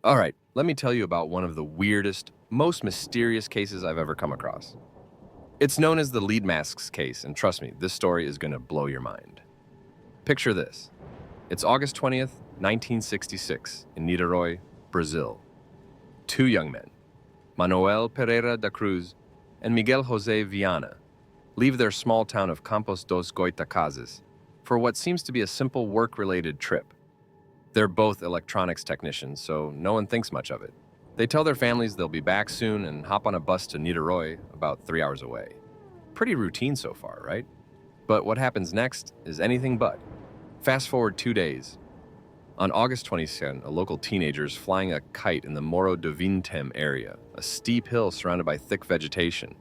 All right, let me tell you about one of the weirdest, most mysterious cases I've ever come across. It's known as the lead masks case, and trust me, this story is going to blow your mind. Picture this. It's August 20th, 1966, in Niterói, Brazil. Two young men, Manuel Pereira da Cruz and Miguel Jose Viana, leave their small town of Campos dos Goitacazes for what seems to be a simple work-related trip. They're both electronics technicians, so no one thinks much of it. They tell their families they'll be back soon and hop on a bus to Niterói, about 3 hours away. Pretty routine so far, right? But what happens next is anything but. Fast forward 2 days. On August 22nd, a local teenager is flying a kite in the Morro do Vintém area, a steep hill surrounded by thick vegetation.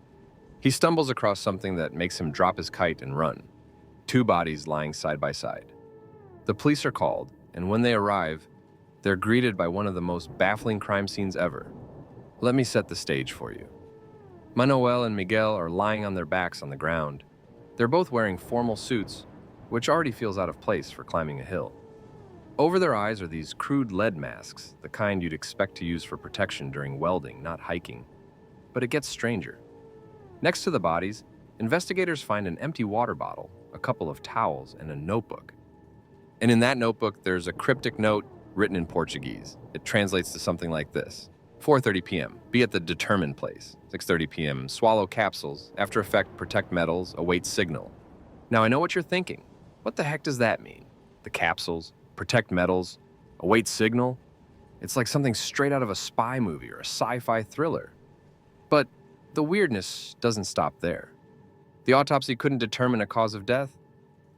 He stumbles across something that makes him drop his kite and run. Two bodies lying side by side. The police are called, and when they arrive, they're greeted by one of the most baffling crime scenes ever. Let me set the stage for you. Manuel and Miguel are lying on their backs on the ground. They're both wearing formal suits, which already feels out of place for climbing a hill. Over their eyes are these crude lead masks, the kind you'd expect to use for protection during welding, not hiking. But it gets stranger. Next to the bodies, investigators find an empty water bottle, a couple of towels, and a notebook. And in that notebook, there's a cryptic note written in Portuguese. It translates to something like this. 4:30 p.m. Be at the determined place. 6:30 p.m. Swallow capsules. After effect, protect metals. Await signal. Now, I know what you're thinking. What the heck does that mean? The capsules, protect metals, await signal? It's like something straight out of a spy movie or a sci-fi thriller. But the weirdness doesn't stop there. The autopsy couldn't determine a cause of death.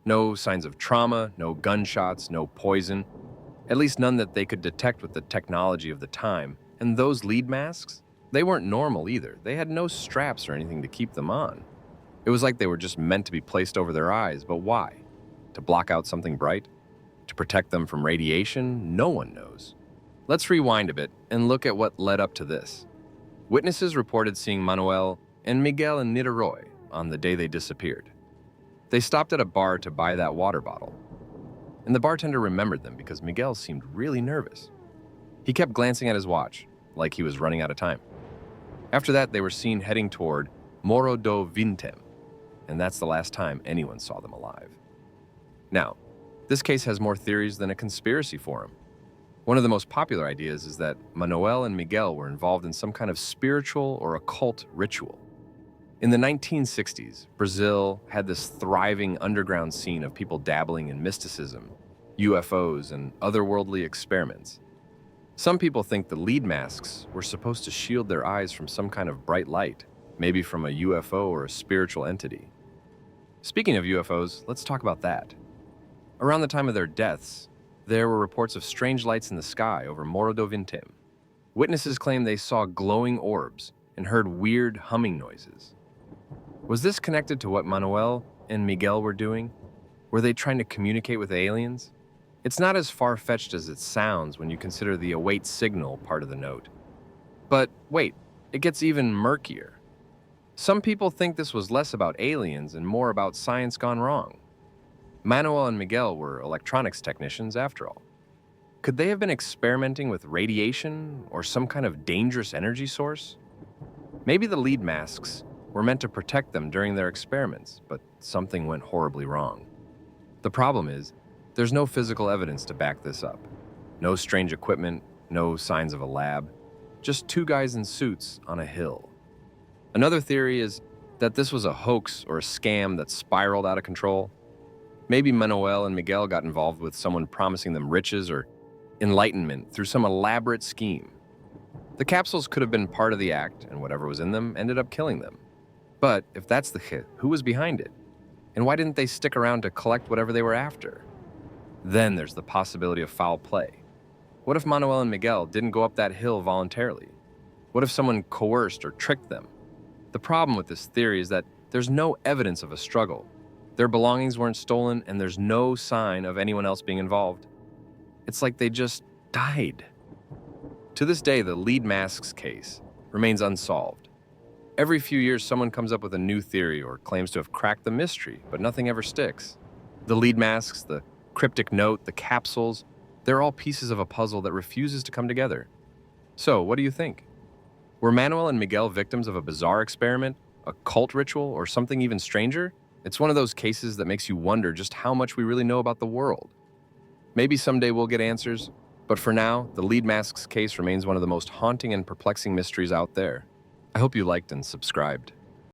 No signs of trauma, no gunshots, no poison. At least none that they could detect with the technology of the time. And those lead masks? They weren't normal either. They had no straps or anything to keep them on. It was like they were just meant to be placed over their eyes, but why? To block out something bright? To protect them from radiation? No one knows. Let's rewind a bit and look at what led up to this. Witnesses reported seeing Manuel and Miguel in Niterói on the day they disappeared. They stopped at a bar to buy that water bottle. And the bartender remembered them because Miguel seemed really nervous. He kept glancing at his watch, like he was running out of time. After that, they were seen heading toward Morro do Vintém, and that's the last time anyone saw them alive. Now, this case has more theories than a conspiracy forum. One of the most popular ideas is that Manuel and Miguel were involved in some kind of spiritual or occult ritual. In the 1960s, Brazil had this thriving underground scene of people dabbling in mysticism, UFOs, and otherworldly experiments. Some people think the lead masks were supposed to shield their eyes from some kind of bright light, maybe from a UFO or a spiritual entity. Speaking of UFOs, let's talk about that. Around the time of their deaths, there were reports of strange lights in the sky over Morro do Vintém. Witnesses claimed they saw glowing orbs and heard weird humming noises. Was this connected to what Manuel and Miguel were doing? Were they trying to communicate with aliens? It's not as far-fetched as it sounds when you consider the await signal part of the note. But wait, it gets even murkier. Some people think this was less about aliens and more about science gone wrong. Manuel and Miguel were electronics technicians after all. Could they have been experimenting with radiation or some kind of dangerous energy source? Maybe the lead masks were meant to protect them during their experiments, but something went horribly wrong. The problem is, there's no physical evidence to back this up. No strange equipment, no signs of a lab, just two guys in suits on a hill. Another theory is that this was a hoax or a scam that spiraled out of control. Maybe Manuel and Miguel got involved with someone promising them riches or enlightenment through some elaborate scheme. The capsules could have been part of the act, and whatever was in them ended up killing them. But if that's the case, who was behind it? And why didn't they stick around to collect whatever they were after? Then there's the possibility of foul play. What if Manuel and Miguel didn't go up that hill voluntarily? What if someone coerced or tricked them? The problem with this theory is that there's no evidence of a struggle. Their belongings weren't stolen, and there's no sign of anyone else being involved. It's like they just died. To this day, the lead masks case remains unsolved. Every few years, someone comes up with a new theory or claims to have cracked the mystery, but nothing ever sticks. The lead masks, the cryptic note, the capsules, they're all pieces of a puzzle that refuses to come together. So, what do you think? Were Manuel and Miguel victims of a bizarre experiment, a cult ritual, or something even stranger? It's one of those cases that makes you wonder just how much we really know about the world. Maybe someday we'll get answers, but for now, the lead masks case remains one of the most haunting and perplexing mysteries out there. I hope you liked and subscribed.